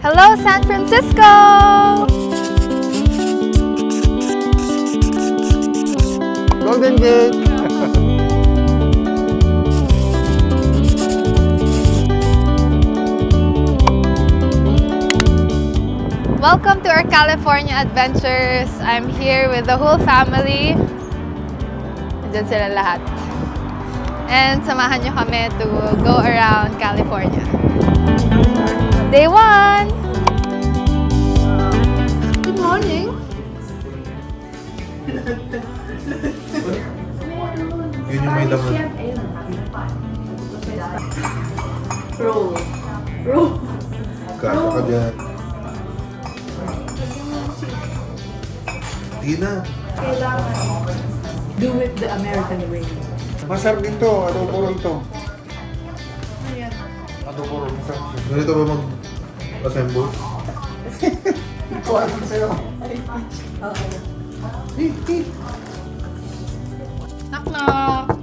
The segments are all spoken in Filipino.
Hello, San Francisco! Golden Gate! Welcome to our California adventures. I'm here with the whole family. Nandiyan sila lahat. And samahan nyo kami to go around California. Day 1! Good morning! Yun yung may daman. Roll. Kaka ka dyan. Hindi na. Kailangan do it the American way. Masarap din to. Adobo roll to. Ayan. Adobo roll. Ganito ba mag-assemble? Ito alam sa'yo. Knock knock!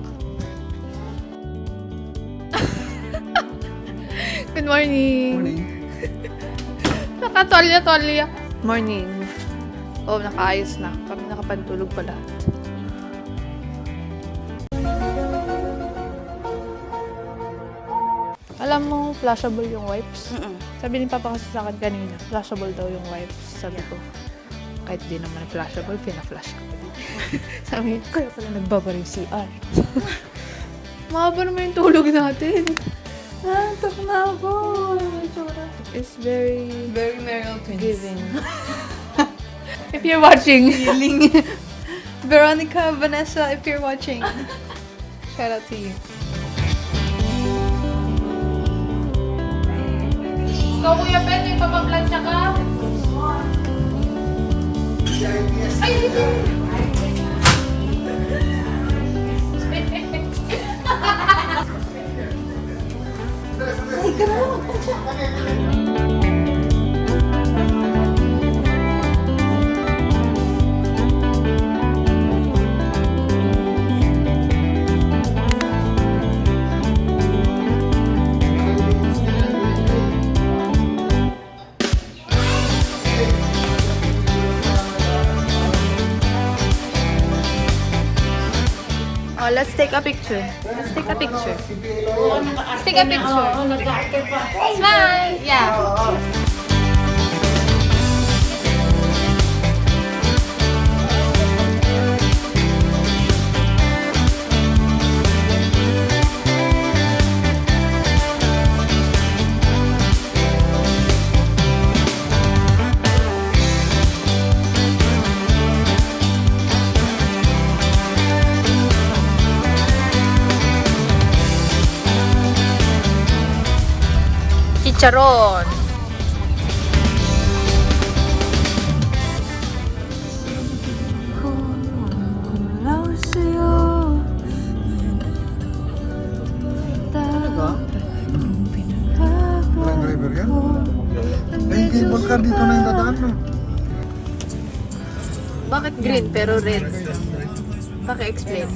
Good morning! Morning. Nakatolya-tolya. Morning. Oh, nakaayos na. Kami nakapantulog pa lahat. Alam mo, flashable yung wipes? Sabi ni Papa kasi sa akin kanina, flashable daw yung wipes. Sabi ko, kahit di naman flashable, pina-flash ko. Sabi ko, kaya pala nagbaba rin CR. Mahaba naman yung tulog natin. Antok na ako. It's very Meryl giving. If you're watching. Veronica, Vanessa, if you're watching. Shout out to you. Ikaw, Kuya Ben, may papaplansya ka? Ay, dito! Oh, let's take a picture. Let's take a picture. Let's take a picture. Smile! Yeah. Chicharon. Walang driver yan? Ay, cable car dito na yung dadaan, no? Bakit green pero red? Paki-explain.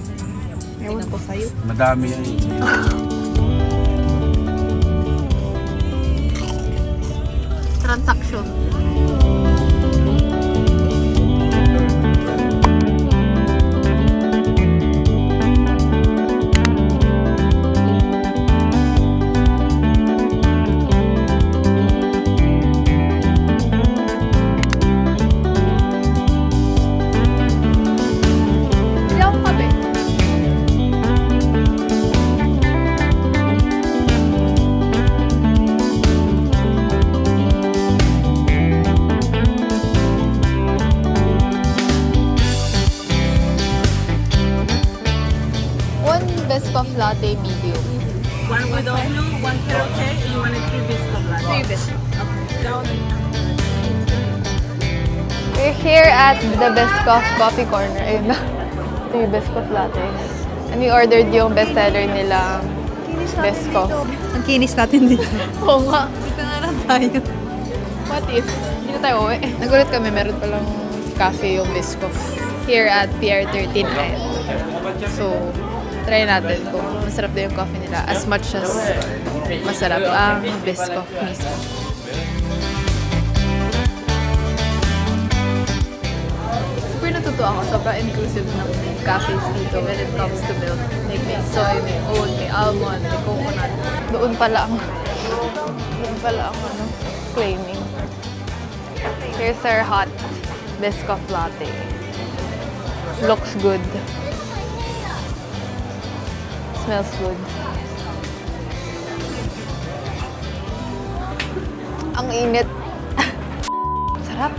Ewan ko sa'yo. Madami yan. Transaction. Hindi ako kape. Biscoff latte medium. One without blue, one carrot cake, and you want a 3 biscuit latte. 3 biscuits. Okay. Down. We're here at the Biscoff Coffee Corner. Ayun na. 3 Biscoff lattes. And we ordered yung bestseller nila, Biscoff. Ang kinis natin dito. Oo nga. Dito na lang tayo. What if? Hindi na tayo uwi. Nagulat kami, meron palang cafe yung Biscoff. Here at Pier 13. So, try natin kung masarap na yung coffee nila as much as masarap ang Biscoff mismo. ako. Sobrang inclusive ng cafes dito when it comes to milk. Like may soy, may oat, may almond, may coconut. Doon pala ang claiming. Here's our hot Biscoff latte. Looks good. Smells good. Ang init. Sarap.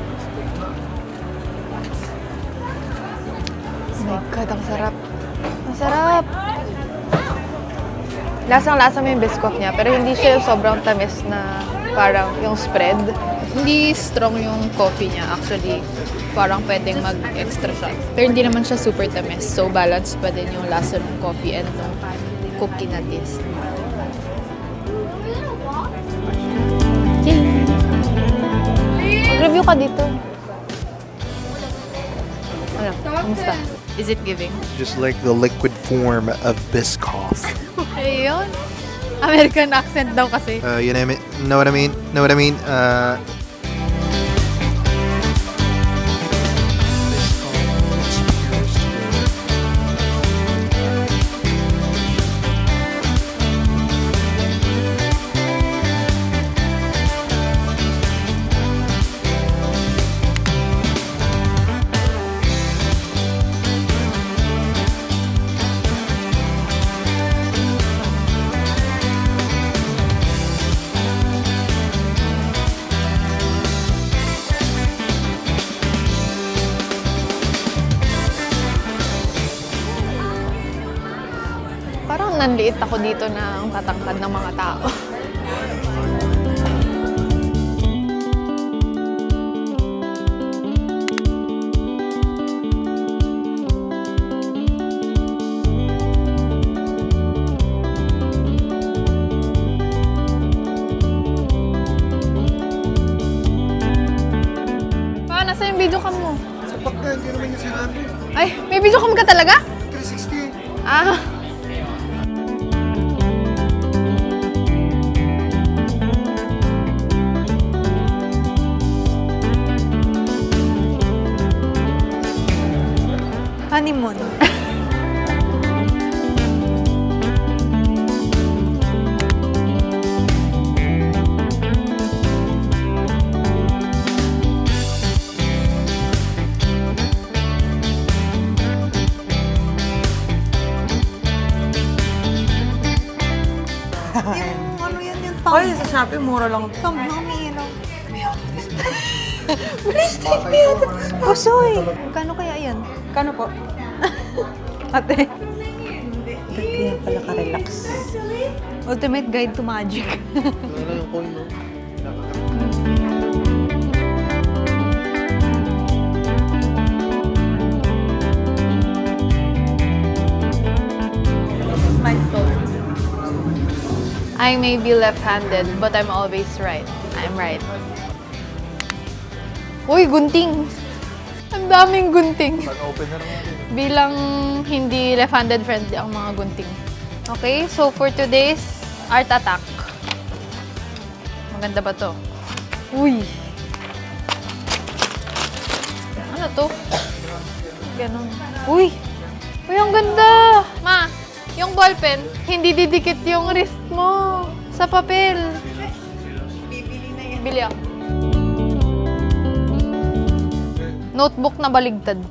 Oh my God, ang sarap. Ang sarap. Lasang-lasa mo yung Biscoff niya, pero hindi siya yung sobrang tamis na parang yung spread. Hindi strong yung coffee niya, actually. Parang pwedeng mag-extra shot. Pero hindi naman siya super tamis, so balance pa din yung lasa ng coffee and ng cookie na taste. Mag-review ka dito. Ano? Kamusta? Is it giving? Just like the liquid form of Biscoff. Ayun. American accent daw kasi. You know what I mean? Know what I mean? Parang nanliit ako dito na ang tatangkad ng mga tao. Nasa yung video cam mo? Sapat na, hindi naman yung sinabi. Ay, may video cam ka talaga? 360. Ah. Honeymoon. Ay, sa Shopee, mura lang. Pusoy! Magkano kaya yan? Kano po? Ate. Kaya pala ka-relax. Ultimate Guide to Magic. Ano yung coin mo? This is my stove. I may be left-handed, but I'm always right. I'm right. Uy, gunting! Ang daming gunting. Pag-open na naman. Bilang hindi left-handed friendly ang mga gunting. Okay, so for today's art attack. Maganda ba to? Uy! Ano to? Ganon. Uy! Uy, ang ganda! Ma, yung ballpen, hindi didikit yung wrist mo sa papel. Bibili na yan. Bili ako. Notebook na baligtad.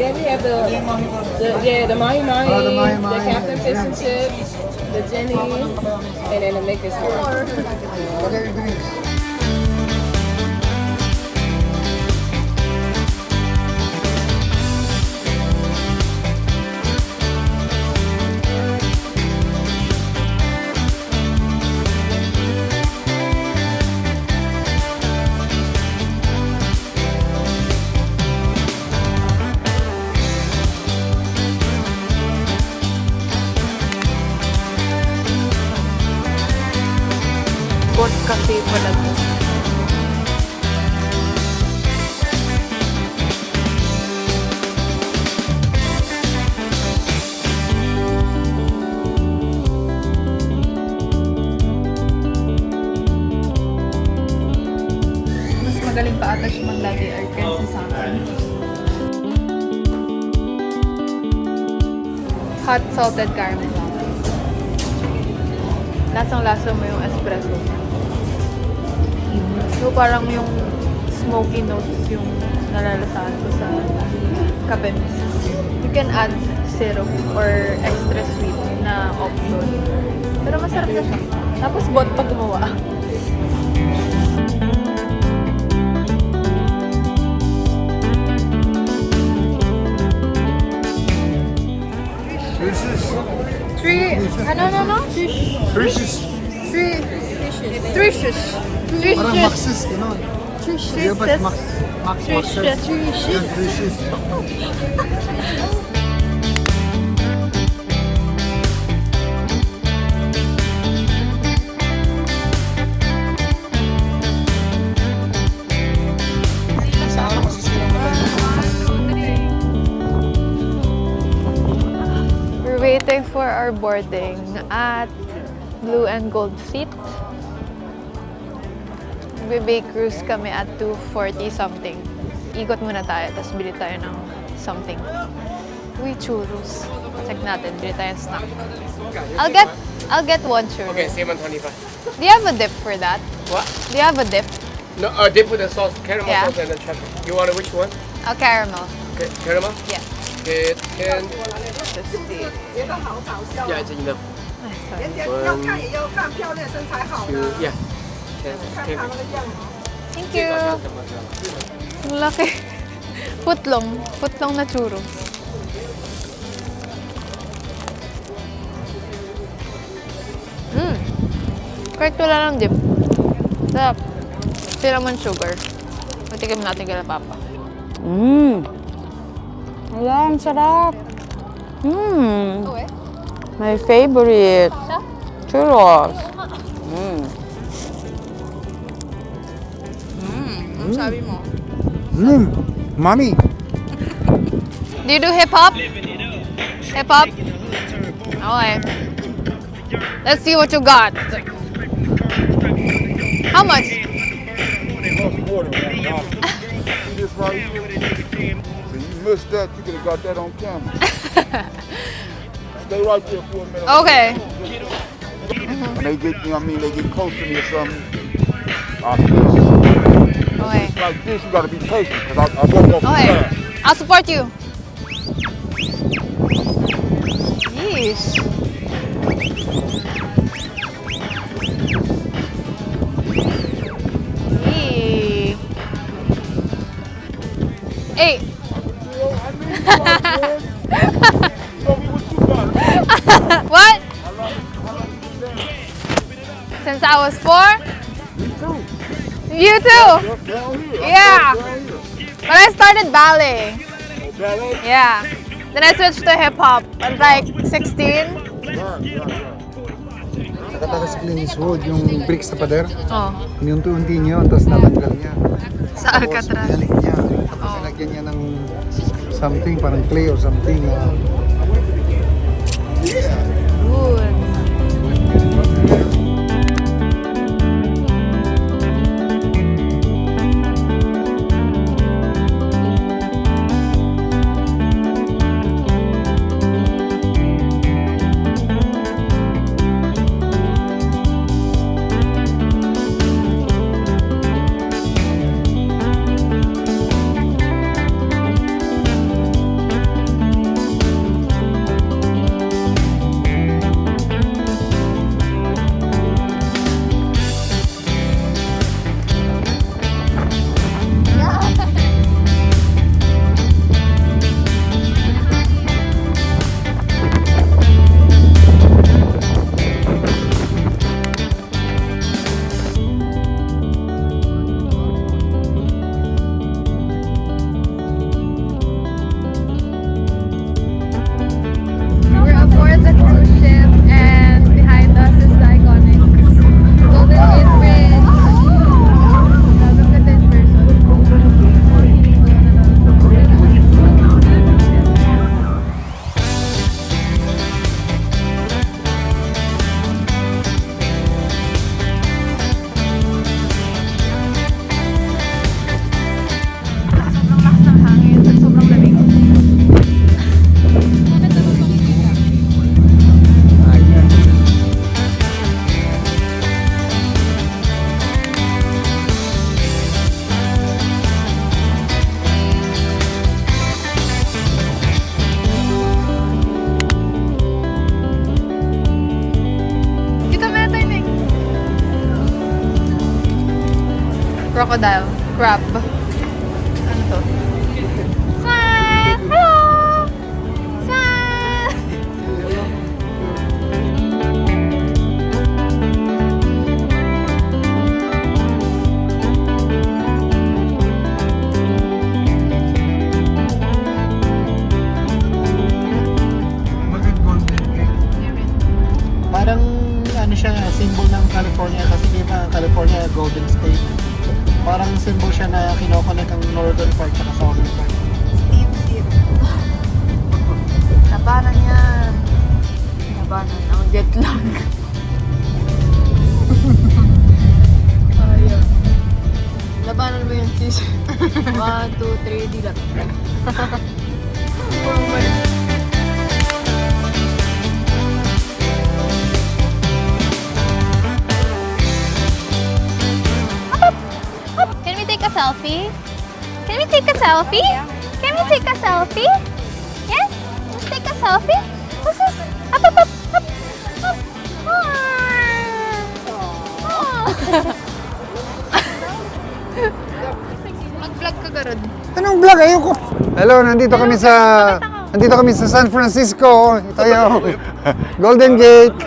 Yeah, we have the mahi mahi, Oh, the mahi-mahi, the Captain Fish yeah. and Chips, the Jenny's, and then the Maker's Mark. What are your drinks? Latte pala to. Mas magaling pa ata siya mag-latte art kaysa sa akin. Hot salted caramel latte. Lasang-lasa mo yung espresso. So, parang yung smoky notes yung nalalasahan ko sa kape mismo. You can add syrup or extra sweet na option. Pero masarap na siya. Tapos bot pa gumawa. Three, ano? Three shush. Parang Maxis, gano'n. Kaya ba't Max? Yan, 3 shifts. We're waiting for our boarding at Blue and Gold Fleet. Magbe-bay cruise kami at 2:40 something. Ikot muna tayo, tapos bili tayo ng something. Uy, churros. Check natin, bili tayo ng snack. I'll get one churro. Okay, same on 25. Do you have a dip for that? What? Do you have a dip? No, dip with the sauce, caramel Yeah. sauce and the chocolate. You want which one? A caramel. Okay, caramel? Yeah. Okay, 10. 50. Yeah, it's enough. Ay, sorry. 1, 2, yeah. 10. Thank you. Ang laki. Putlong. Putlong na churro. Kahit wala ng dip. Sarap. Cinnamon sugar. Matikim natin kila Papa. Wala, ang sarap. Oh, eh? My favorite. Siya? Churros. Ang sabi mo? Mommy. Do you do hip-hop? Hip-hop? Okay. Let's see what you got. How much? This right here. So you missed that, you could have got that on camera. Stay right there for a minute. Okay. When they get, you know what I mean, they get close to me or something, I'll film it. Okay. Like this, you gotta be patient, because I won't go Okay. fast. I'll support you. Yeesh. Yee. Hey. What? Since I was 4? You too? Down here. Yeah. Down here. But I started ballet. Ballet? Yeah. Then I switched to hip hop at like 16. Right. Nakatakas si Clint Eastwood, yung bricks sa pader. Oh. Inunti-unti niya yun, tapos natanggal niya. Sa Alcatraz. Tapos binalik niya. Tapos nilagyan niya ng something, parang clay or something. Good. Crocodile. Crab. Ano to? Smile! Hello! Smile! Bakit Golden Gate? Parang ano siya, symbol ng California kasi di ba California Golden State. Parang symbol siya na kinokonek ang northern part at southern part. Labanan yan. Labanan ang jet lag. Ayun. Labanan mo yun, sis. 1, 2, 3, dilat. Can we take a selfie? Can we take a selfie? Can we take a selfie? Yes? Let's take a selfie? What's this? Up, up, up, up, up. Ah. Mag-vlog ka garod. Anong vlog? Ayoko! Hello, nandito kami sa San Francisco. Ito yung Golden Gate.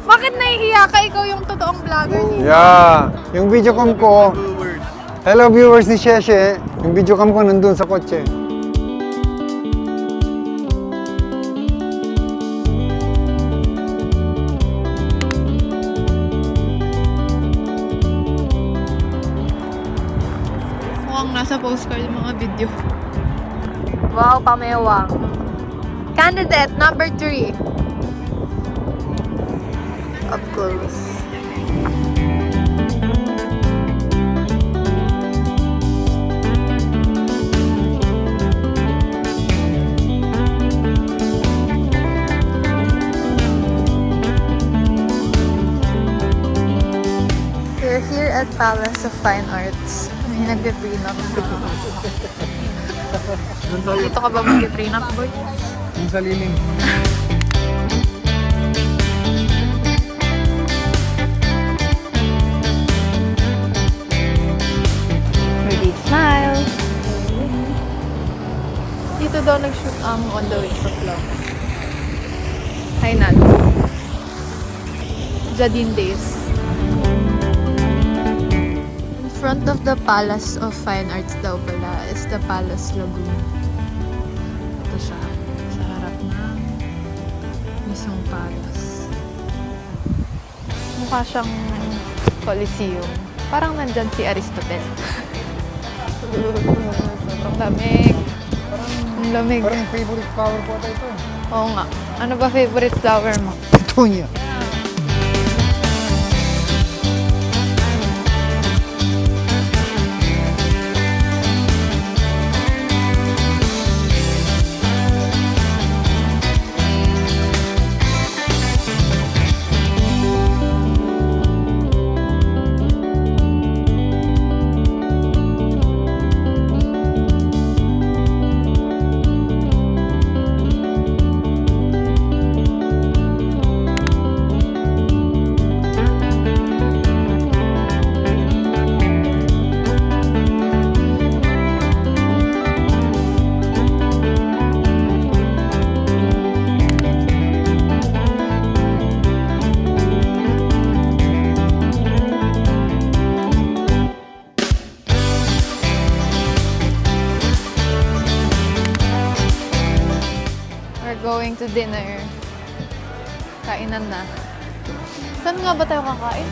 Bakit nahihiya ka? Ikaw yung totoong vlogger niya. Yeah, yung videocam ko. Hello viewers ni Sheshe. Yung videocam ko nandun sa kotse. Mukhang nasa postcard yung mga video. Wow, pamewang. Candidate number 3. Up close. We're here at Palace of Fine Arts. May nagbe-prenup. Dito ka ba mag-prenup, boy? Yung sa liling. Pretty smile. Dito daw nag-shoot ang On the Wings of Love. Hi, Nat. Jadine Days. In front of the Palace of Fine Arts daw pala is the Palace Lagoon. Ito siya. Sa harap ng mismong palace. Mukha siyang Coliseum. Parang nandyan si Aristotle. Sobrang lamig. Ang lamig. Parang favorite flower po ito. Oo nga. Ano ba favorite flower mo? Ito niya. Going to dinner. Kainan na. Saan nga ba tayo kakain?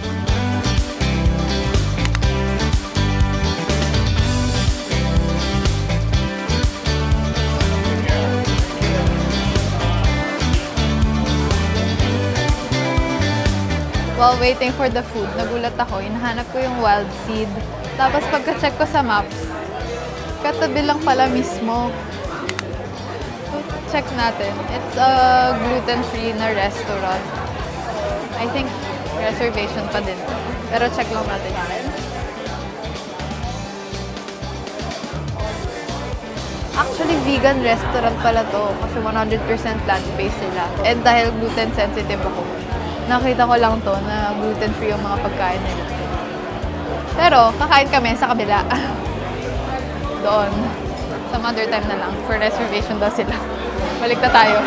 While waiting for the food, nagulat ako. Hinahanap ko yung wild seed. Tapos pagka-check ko sa maps, katabi lang pala mismo. So, check natin. It's a gluten-free na restaurant. I think reservation pa din. Pero check lang natin yan. Actually, vegan restaurant pala to. Kasi 100% plant-based sila. And dahil gluten-sensitive ako, nakita ko lang to na gluten-free yung mga pagkain nila. Pero, kakain kami sa kabila. Doon. Some other time na lang. For reservation daw sila. Balik na tayo.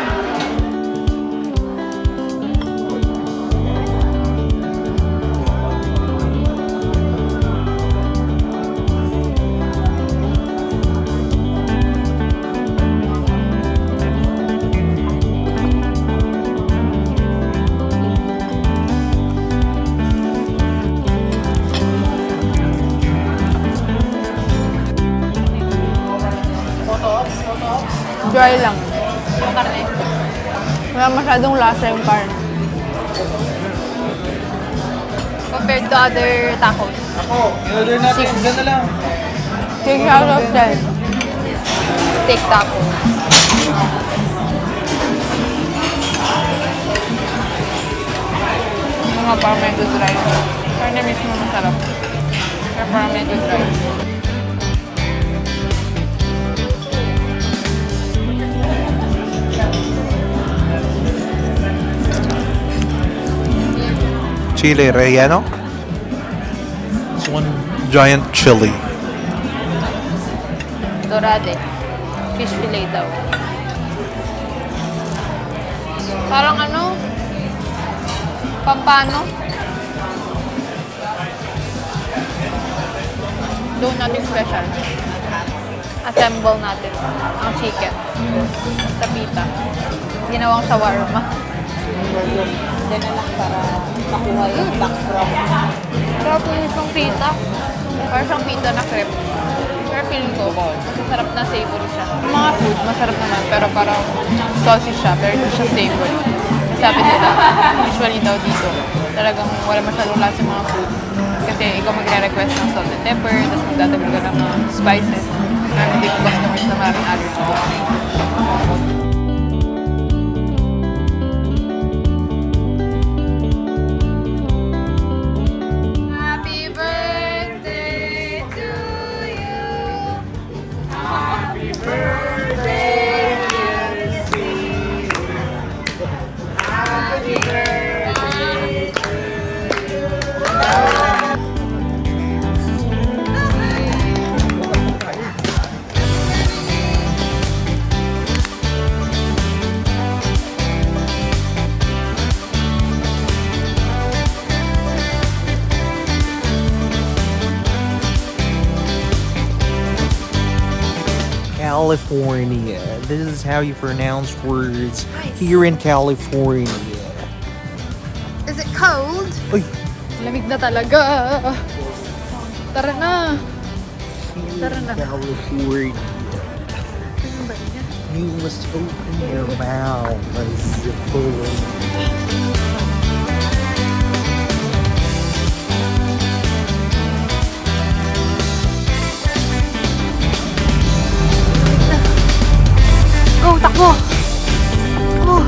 Dry lang. Yung karne. Wala masyadong lasa yung karne. Compared to other tacos. In-order natin, dyan na lang. 6 out of 10. Steak taco. Mga parang may good rice. Karne mismo masarap. Kaya parang may good rice. Chile relleno. It's one giant chili. Dorade. Fish fillet daw. Parang ano? Pampano? Doon natin special. Assemble natin ang chicken. Sa pita. Ginawang shawarma. Hindi na lang para makuha yung background. Sarap yung isang pita. Parang siyang pita na crepe. Pero feeling ko, masarap na savory siya. Yung mga food, masarap naman. Pero parang saucy siya. Pero hindi siya savory. Sabi nila, usually daw dito, talagang wala masyadong lasa yung mga food. Kasi ikaw magre-request ng salt and pepper, tapos magdadagdag ka ng mga spices. Pero hindi ko customers na maraming allergy. Happy birthday to you. Happy birthday, dear Steve. Happy birthday to you. California. This is how you pronounce words here in California. Is it cold? Uy. Lamig na talaga. Tara na. Tara na. California. You must open your mouth as you pull. Go, takbo! Oh.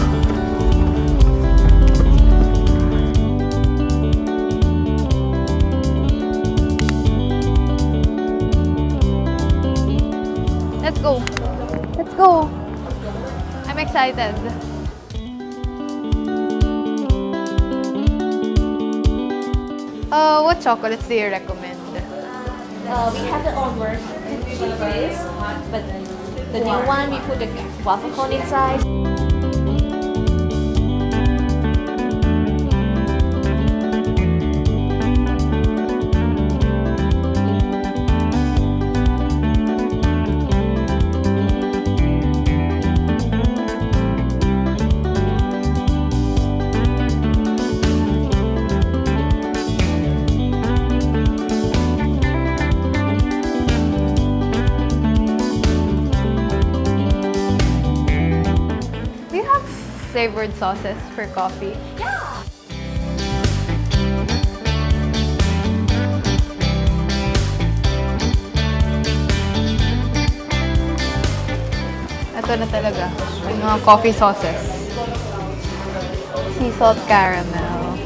Let's go. Let's go. I'm excited. What chocolates do you recommend? We have the own version, but the new one we put the waffle cone inside. Flavored sauces for coffee. Ito na talaga, yung mga coffee sauces. Sea salt caramel,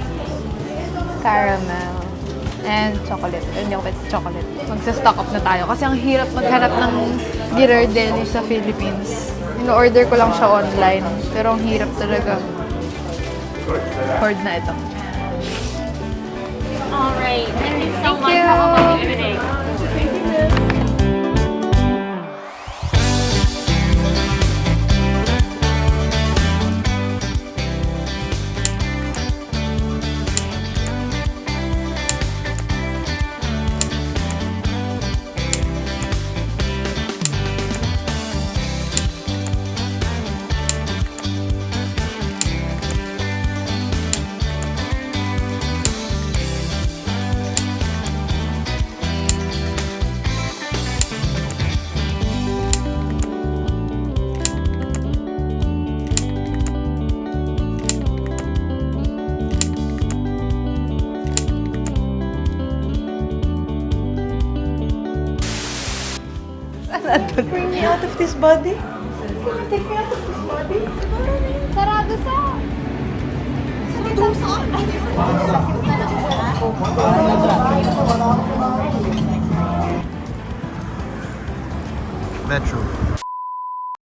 and chocolate. Hindi ako pwede sa chocolate. Magsa-stock up na tayo kasi ang hirap maghanap ng Ghirardelli sa Philippines. In-order ko lang siya online, pero ang hirap talaga. Hard na ito. All right. Thank you so Thank much. you. Have a lovely day. Bring me out of this body. Take me out of this body. Sarado sa. Metro.